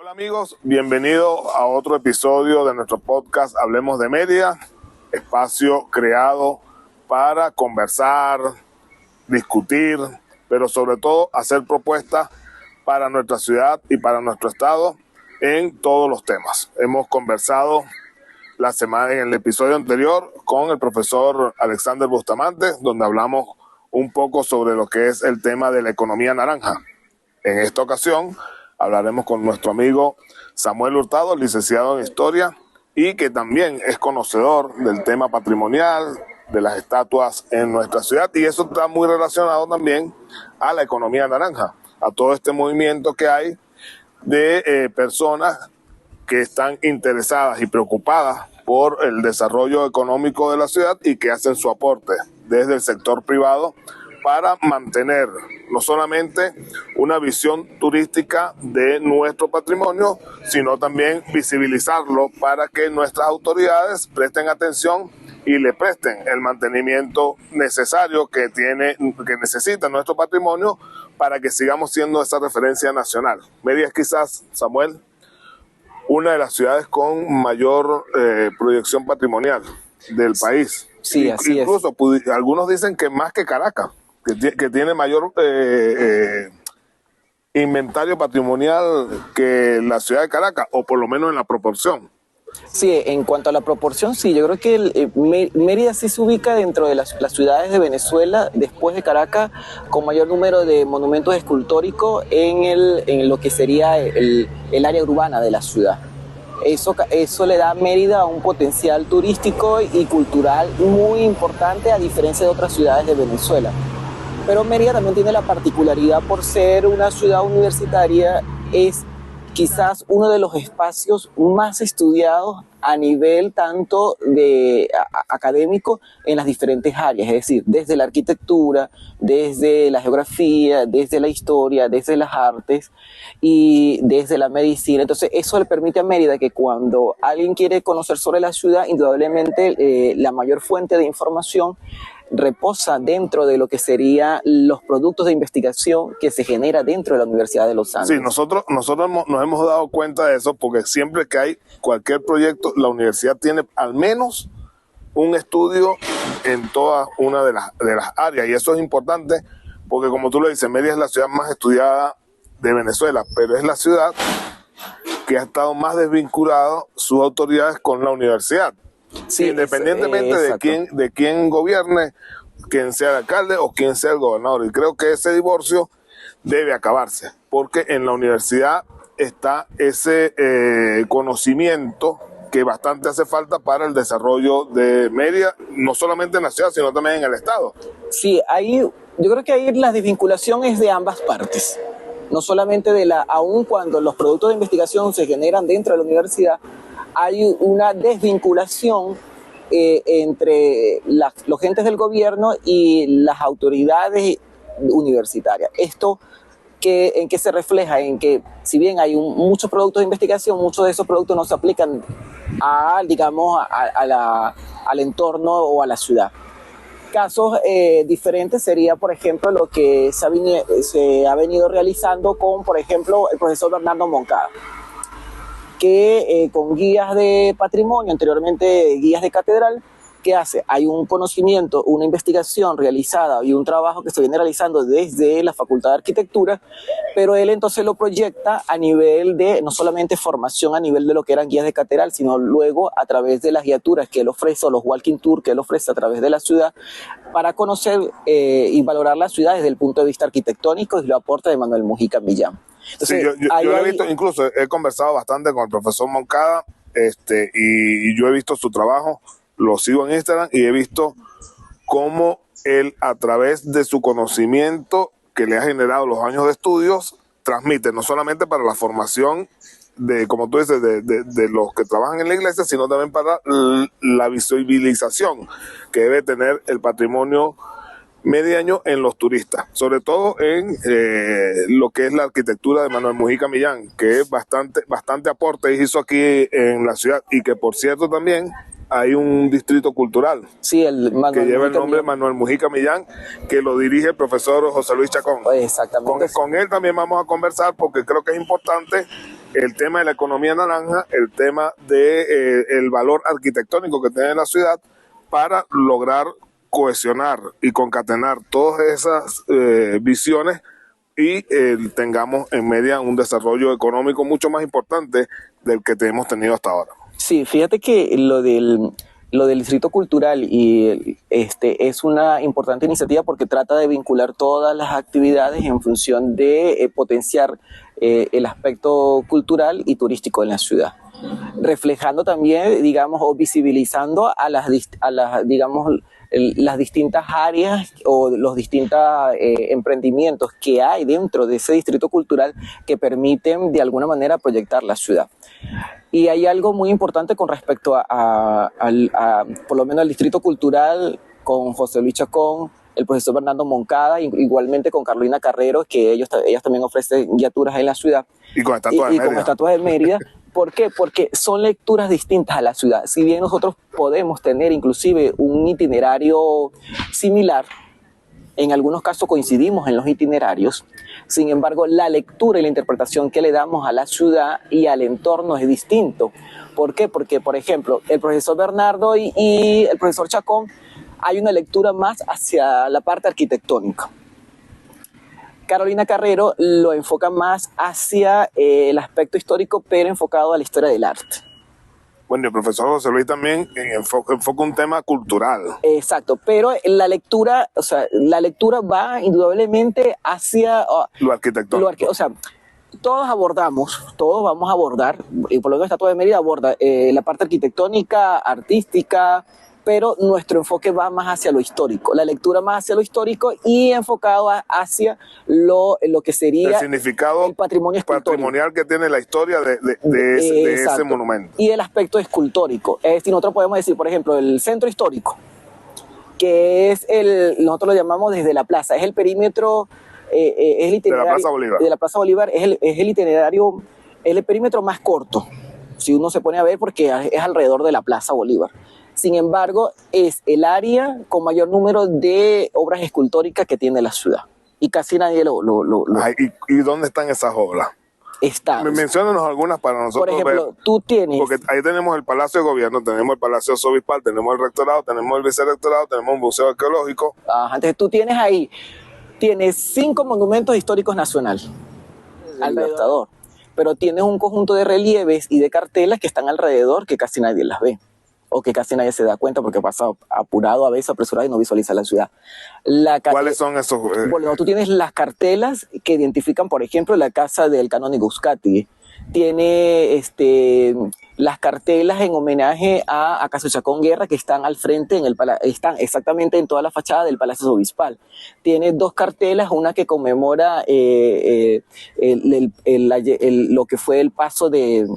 Hola amigos, bienvenidos a otro episodio de nuestro podcast Hablemos de Mérida, espacio creado para conversar, discutir, pero sobre todo hacer propuestas para nuestra ciudad y para nuestro estado en todos los temas. Hemos conversado en el episodio anterior con el profesor Alexander Bustamante, donde hablamos un poco sobre lo que es el tema de la economía naranja. En esta ocasión hablaremos con nuestro amigo Samuel Hurtado, licenciado en Historia y que también es conocedor del tema patrimonial, de las estatuas en nuestra ciudad, y eso está muy relacionado también a la economía naranja, a todo este movimiento que hay de personas que están interesadas y preocupadas por el desarrollo económico de la ciudad y que hacen su aporte desde el sector privado para mantener no solamente una visión turística de nuestro patrimonio, sino también visibilizarlo para que nuestras autoridades presten atención y le presten el mantenimiento necesario que necesita nuestro patrimonio para que sigamos siendo esa referencia nacional. Mérida es quizás, Samuel, una de las ciudades con mayor proyección patrimonial del país. Sí, así incluso algunos dicen que más que Caracas, que tiene mayor inventario patrimonial que la ciudad de Caracas, o por lo menos en la proporción. Sí, en cuanto a la proporción, sí, yo creo que Mérida sí se ubica dentro de las ciudades de Venezuela, después de Caracas, con mayor número de monumentos escultóricos en lo que sería el área urbana de la ciudad. Eso le da a Mérida un potencial turístico y cultural muy importante, a diferencia de otras ciudades de Venezuela. Pero Mérida también tiene la particularidad, por ser una ciudad universitaria, es quizás uno de los espacios más estudiados a nivel tanto académico en las diferentes áreas, es decir, desde la arquitectura, desde la geografía, desde la historia, desde las artes y desde la medicina. Entonces eso le permite a Mérida que cuando alguien quiere conocer sobre la ciudad, indudablemente la mayor fuente de información reposa dentro de lo que serían los productos de investigación que se genera dentro de la Universidad de los Andes. Sí, nosotros nos hemos dado cuenta de eso, porque siempre que hay cualquier proyecto, la universidad tiene al menos un estudio en toda una de las áreas, y eso es importante porque, como tú lo dices, Mérida es la ciudad más estudiada de Venezuela, pero es la ciudad que ha estado más desvinculada sus autoridades con la universidad. Sí, independientemente de quién gobierne, quién sea el alcalde o quién sea el gobernador. Y creo que ese divorcio debe acabarse, porque en la universidad está ese conocimiento que bastante hace falta para el desarrollo de Mérida, no solamente en la ciudad, sino también en el estado. Sí, yo creo que ahí la desvinculación es de ambas partes. No solamente aun cuando los productos de investigación se generan dentro de la universidad, hay una desvinculación entre los gentes del gobierno y las autoridades universitarias. ¿Esto en qué se refleja? En que, si bien hay muchos productos de investigación, muchos de esos productos no se aplican al entorno o a la ciudad. Casos diferentes sería, por ejemplo, lo que se ha venido realizando con, por ejemplo, el profesor Bernardo Moncada, que con guías de patrimonio, anteriormente guías de catedral, ¿qué hace? Hay un conocimiento, una investigación realizada y un trabajo que se viene realizando desde la Facultad de Arquitectura, pero él entonces lo proyecta a nivel de no solamente formación a nivel de lo que eran guías de catedral, sino luego a través de las guiaturas que él ofrece, o los walking tours que él ofrece a través de la ciudad, para conocer y valorar la ciudad desde el punto de vista arquitectónico, y lo aporta de Manuel Mujica Millán. Entonces, sí, yo lo he visto, incluso he conversado bastante con el profesor Moncada, y yo he visto su trabajo, lo sigo en Instagram, y he visto cómo él, a través de su conocimiento que le ha generado los años de estudios, transmite no solamente para la formación de, como tú dices, de los que trabajan en la iglesia, sino también para la visibilización que debe tener el patrimonio mediaño en los turistas, sobre todo en lo que es la arquitectura de Manuel Mujica Millán, que es bastante aporte hizo aquí en la ciudad, y que, por cierto, también hay un distrito cultural, sí, que lleva el nombre de Manuel Mujica Millán, que lo dirige el profesor José Luis Chacón. Exactamente. Con él también vamos a conversar, porque creo que es importante el tema de la economía naranja, el tema de el valor arquitectónico que tiene la ciudad para lograr cohesionar y concatenar todas esas visiones y tengamos en Mérida un desarrollo económico mucho más importante del que hemos tenido hasta ahora. Sí, fíjate que lo del Distrito Cultural es una importante iniciativa porque trata de vincular todas las actividades en función de potenciar el aspecto cultural y turístico en la ciudad, reflejando también, digamos, o visibilizando a las digamos, las distintas áreas o los distintos emprendimientos que hay dentro de ese distrito cultural que permiten de alguna manera proyectar la ciudad. Y hay algo muy importante con respecto a por lo menos el distrito cultural con José Luis Chacón, el profesor Bernardo Moncada, igualmente con Carolina Carrero, que ellas también ofrecen guiaturas en la ciudad. Y con estatuas de Mérida. Con estatuas de Mérida. ¿Por qué? Porque son lecturas distintas a la ciudad. Si bien nosotros podemos tener inclusive un itinerario similar, en algunos casos coincidimos en los itinerarios, sin embargo, la lectura y la interpretación que le damos a la ciudad y al entorno es distinto. ¿Por qué? Porque, por ejemplo, el profesor Bernardo y el profesor Chacón, hay una lectura más hacia la parte arquitectónica. Carolina Carrero lo enfoca más hacia el aspecto histórico, pero enfocado a la historia del arte. Bueno, el profesor José Luis también enfoca un tema cultural. Exacto, pero la lectura, o sea, la lectura va indudablemente hacia lo arquitectónico. O sea, todos vamos a abordar, y por lo menos Estatua de Mérida aborda la parte arquitectónica, artística, pero nuestro enfoque va más hacia lo histórico, la lectura más hacia lo histórico y enfocado hacia lo que sería el significado el patrimonio patrimonial que tiene la historia de ese monumento. Y el aspecto escultórico. Si nosotros podemos decir, por ejemplo, el centro histórico, que es nosotros lo llamamos desde la plaza, es el perímetro, es el itinerario de la Plaza Bolívar. De la Plaza Bolívar es el itinerario, es el perímetro más corto, si uno se pone a ver, porque es alrededor de la Plaza Bolívar. Sin embargo, es el área con mayor número de obras escultóricas que tiene la ciudad. Y casi nadie lo... Ay, ¿y dónde están esas obras? Están. Menciónanos algunas para nosotros. Por ejemplo, ver, tú tienes... Porque ahí tenemos el Palacio de Gobierno, tenemos el Palacio Arzobispal, tenemos el Rectorado, tenemos el Vicerrectorado, tenemos un museo arqueológico. Entonces tú tienes ahí, tienes 5 monumentos históricos nacionales alrededor, pero tienes un conjunto de relieves y de cartelas que están alrededor que casi nadie las ve, o que casi nadie se da cuenta porque pasa apurado, a veces apresurado y no visualiza la ciudad. ¿Cuáles son esos? Bueno, tú tienes las cartelas que identifican, por ejemplo, la casa del canónigo Uzcategui. Tiene las cartelas en homenaje a Caso Chacón Guerra, que están al frente, están exactamente en toda la fachada del Palacio Arzobispal. Tiene 2 cartelas, una que conmemora lo que fue el paso lo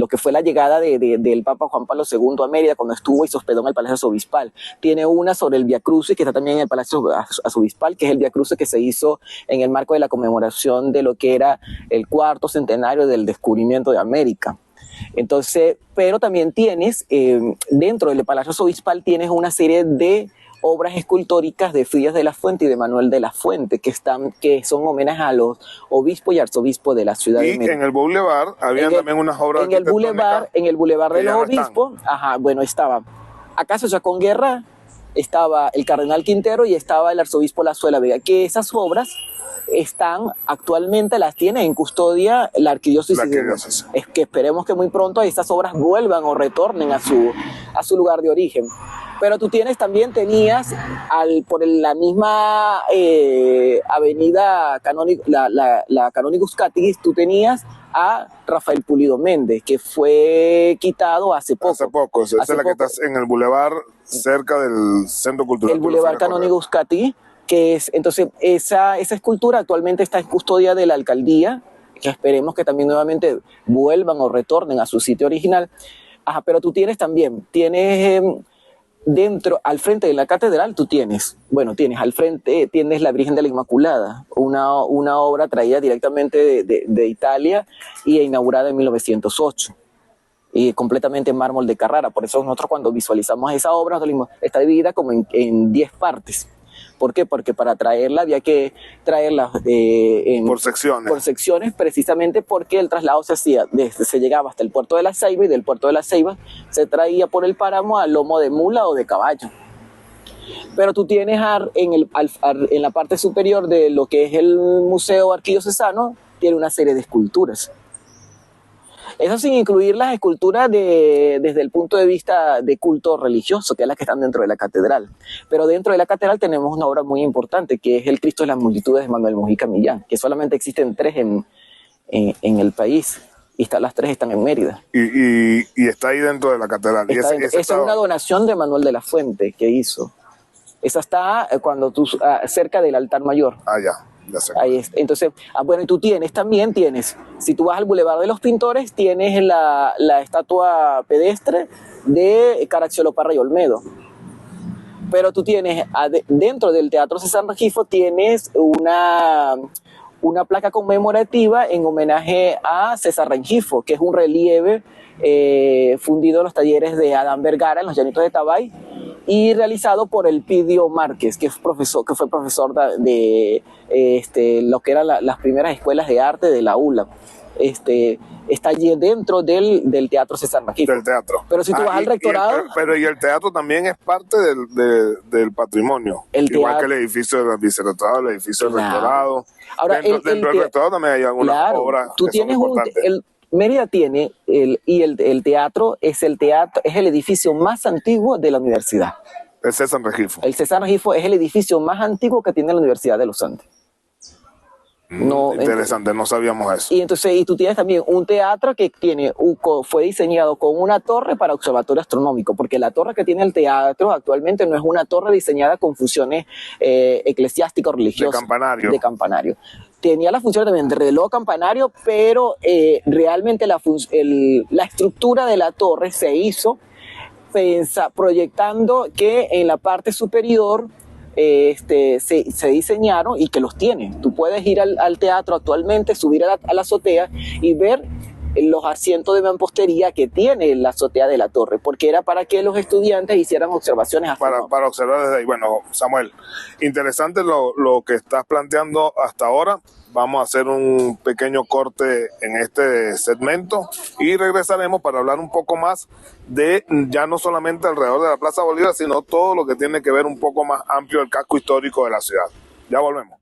que fue la llegada del Papa Juan Pablo II a Mérida cuando estuvo y se hospedó en el Palacio Arzobispal. Tiene una sobre el Vía Crucis, que está también en el Palacio Arzobispal, que es el Vía Crucis que se hizo en el marco de la conmemoración de lo que era el 4º centenario del descubrimiento de América. Entonces, pero también tienes, dentro del Palacio Arzobispal, tienes una serie de obras escultóricas de Frías de la Fuente y de Manuel de la Fuente, que son homenajes a los obispos y arzobispos de la ciudad de Mérida. Y en el Boulevard había también unas obras en el Boulevard de los obispos, estaba Acacio Chacón Guerra, estaba el Cardenal Quintero y estaba el arzobispo Lazuela Vega, que esas obras actualmente las tiene en custodia la arquidiócesis. Es que esperemos que muy pronto estas obras vuelvan o retornen a su lugar de origen. Pero tú tenías por la misma avenida la Canónigo Uzcategui, tú tenías a Rafael Pulido Méndez, que fue quitado hace poco. Esa es la que está en el Boulevard, cerca del Centro Cultural. El Boulevard Canónigo Uzcategui, que es, entonces, esa escultura actualmente está en custodia de la alcaldía, que esperemos que también nuevamente vuelvan o retornen a su sitio original. Pero tú tienes dentro, al frente de la catedral, tienes al frente, tienes la Virgen de la Inmaculada, una obra traída directamente de Italia y inaugurada en 1908. Y completamente en mármol de Carrara. Por eso nosotros cuando visualizamos esa obra, está dividida como en 10 partes. ¿Por qué? Porque para traerla había que traerla por secciones, precisamente porque el traslado se llegaba hasta el puerto de La Ceiba, y del puerto de La Ceiba se traía por el páramo a lomo de mula o de caballo. Pero tú tienes en la parte superior de lo que es el Museo Arquidiocesano, tiene una serie de esculturas. Eso sin incluir las esculturas desde el punto de vista de culto religioso, que es las que están dentro de la catedral. Pero dentro de la catedral tenemos una obra muy importante, que es el Cristo de las Multitudes de Manuel Mujica Millán, que solamente existen 3 en el país, y las 3 están en Mérida. Y está ahí dentro de la catedral. Esa es una donación de Manuel de la Fuente que hizo. Esa está cerca del altar mayor. Ya sé. Ahí está. Entonces, bueno, y tú también tienes, si tú vas al Boulevard de los Pintores, tienes la estatua pedestre de Caracciolo Parra y Olmedo. Pero tú tienes, dentro del Teatro César Rengifo, tienes una placa conmemorativa en homenaje a César Rengifo, que es un relieve fundido en los talleres de Adán Vergara en los Llanitos de Tabay, y realizado por Elpidio Márquez, que fue profesor de lo que eran las primeras escuelas de arte de la ULA. Está allí dentro del Teatro César Rengifo. Del teatro. Pero si tú vas al rectorado... Pero el teatro también es parte del patrimonio. Igual que el edificio del vicerrectorado, el edificio del rectorado. Ahora, dentro del rectorado también hay algunas obras tú que son importantes. Mérida tiene, el teatro es el edificio más antiguo de la universidad. El César Rengifo. El César Rengifo es el edificio más antiguo que tiene la Universidad de los Andes. Interesante, no sabíamos eso. Y tú tienes también un teatro que fue diseñado con una torre para observatorio astronómico, porque la torre que tiene el teatro actualmente no es una torre diseñada con funciones eclesiásticas o religiosas. De campanario. Tenía la función también de reloj campanario, pero realmente la estructura de la torre se hizo proyectando que en la parte superior se diseñaron, y que los tiene. Tú puedes ir al teatro actualmente, subir a la azotea y ver los asientos de mampostería que tiene la azotea de la torre, porque era para que los estudiantes hicieran observaciones para observar desde ahí. Bueno, Samuel, interesante lo que estás planteando hasta ahora. Vamos a hacer un pequeño corte en este segmento y regresaremos para hablar un poco más de ya no solamente alrededor de la Plaza Bolívar, sino todo lo que tiene que ver un poco más amplio el casco histórico de la ciudad. Ya volvemos.